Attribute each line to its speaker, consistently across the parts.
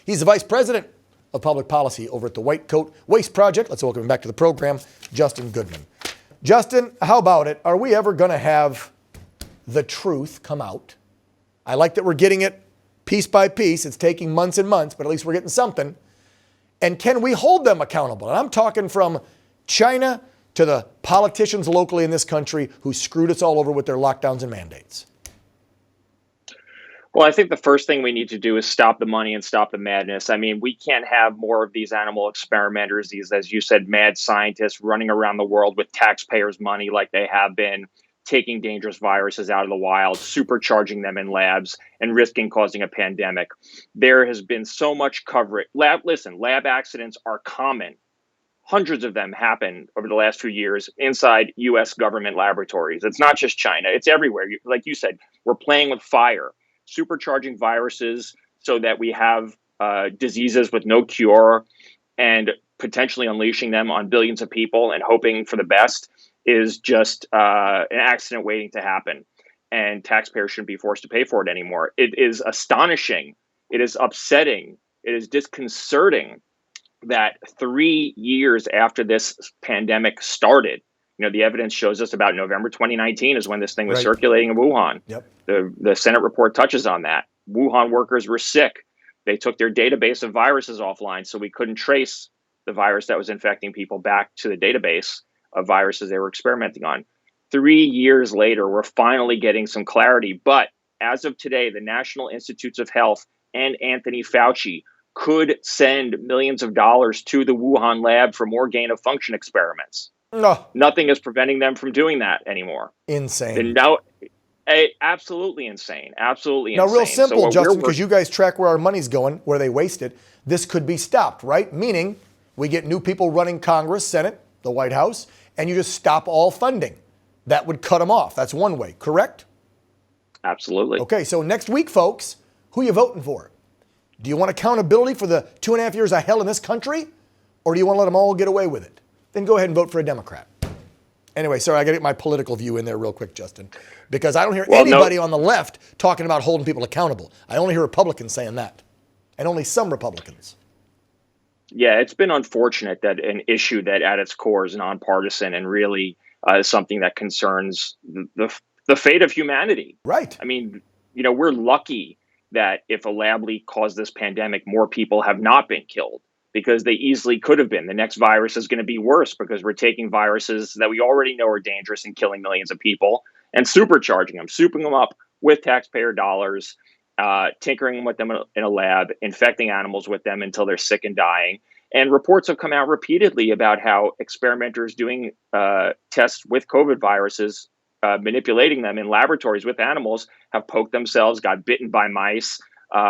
Speaker 1: He's the Vice President of Public Policy over at the White Coat Waste Project. Let's welcome him back to the program, Justin Goodman. Justin, how about it? Are we ever going to have the truth come out? I like that we're getting it piece by piece. It's taking months and months, but at least we're getting something. And can we hold them accountable? And I'm talking from China to the politicians locally in this country who screwed us all over with their lockdowns and mandates.
Speaker 2: Well, I think the first thing we need to do is stop the money and stop the madness. I mean, we can't have more of these animal experimenters, these, as you said, mad scientists running around the world with taxpayers' money like they have been, taking dangerous viruses out of the wild, supercharging them in labs, and risking causing a pandemic. There has been so much coverage. Lab accidents are common. Hundreds of them happen over the last few years inside U.S. government laboratories. It's not just China. It's everywhere. Like you said, we're playing with fire, supercharging viruses so that we have diseases with no cure and potentially unleashing them on billions of people and hoping for the best is just an accident waiting to happen. And taxpayers shouldn't be forced to pay for it anymore. It is astonishing. It is upsetting. It is disconcerting that 3 years after this pandemic started, the evidence shows us about November 2019 is when this thing was circulating in Wuhan.
Speaker 1: Yep.
Speaker 2: The Senate report touches on that. Wuhan workers were sick. They took their database of viruses offline, so we couldn't trace the virus that was infecting people back to the database of viruses they were experimenting on. 3 years later, we're finally getting some clarity. But as of today, the National Institutes of Health and Anthony Fauci could send millions of dollars to the Wuhan lab for more gain-of-function experiments.
Speaker 1: No.
Speaker 2: Nothing is preventing them from doing that anymore.
Speaker 1: Insane.
Speaker 2: Absolutely insane. Absolutely
Speaker 1: now,
Speaker 2: insane.
Speaker 1: real simple, Justin, because you guys track where our money's going, where they waste it. This could be stopped, right? Meaning we get new people running Congress, Senate, the White House, and you just stop all funding. That would cut them off. That's one way, correct?
Speaker 2: Absolutely.
Speaker 1: Okay, so next week, folks, who are you voting for? Do you want accountability for the 2.5 years of hell in this country? Or do you want to let them all get away with it? Then go ahead and vote for a Democrat. Anyway, sorry, I got to get my political view in there real quick, Justin, because I don't hear anybody on the left talking about holding people accountable. I only hear Republicans saying that, and only some Republicans.
Speaker 2: Yeah, it's been unfortunate that an issue that at its core is nonpartisan and really is something that concerns the fate of humanity.
Speaker 1: Right.
Speaker 2: I mean, we're lucky that if a lab leak caused this pandemic, more people have not been killed because they easily could have been. The next virus is going to be worse because we're taking viruses that we already know are dangerous and killing millions of people and supercharging them, souping them up with taxpayer dollars, tinkering with them in a lab, infecting animals with them until they're sick and dying. And reports have come out repeatedly about how experimenters doing tests with COVID viruses, manipulating them in laboratories with animals, have poked themselves, got bitten by mice.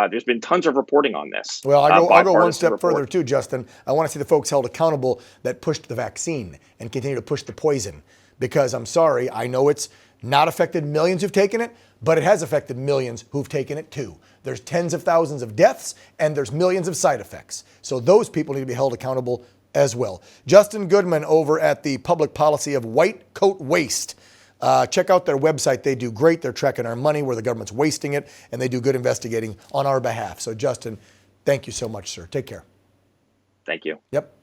Speaker 2: There's been tons of reporting on this.
Speaker 1: Well, I'll go one step further too, Justin. I want to see the folks held accountable that pushed the vaccine and continue to push the poison. Because I'm sorry, I know it's not affected millions who've taken it, but it has affected millions who've taken it too. There's tens of thousands of deaths and there's millions of side effects. So those people need to be held accountable as well. Justin Goodman over at the Public Policy of White Coat Waste. Check out their website. They do great. They're tracking our money where the government's wasting it, and they do good investigating on our behalf. So, Justin, thank you so much, sir. Take care.
Speaker 2: Thank you.
Speaker 1: Yep.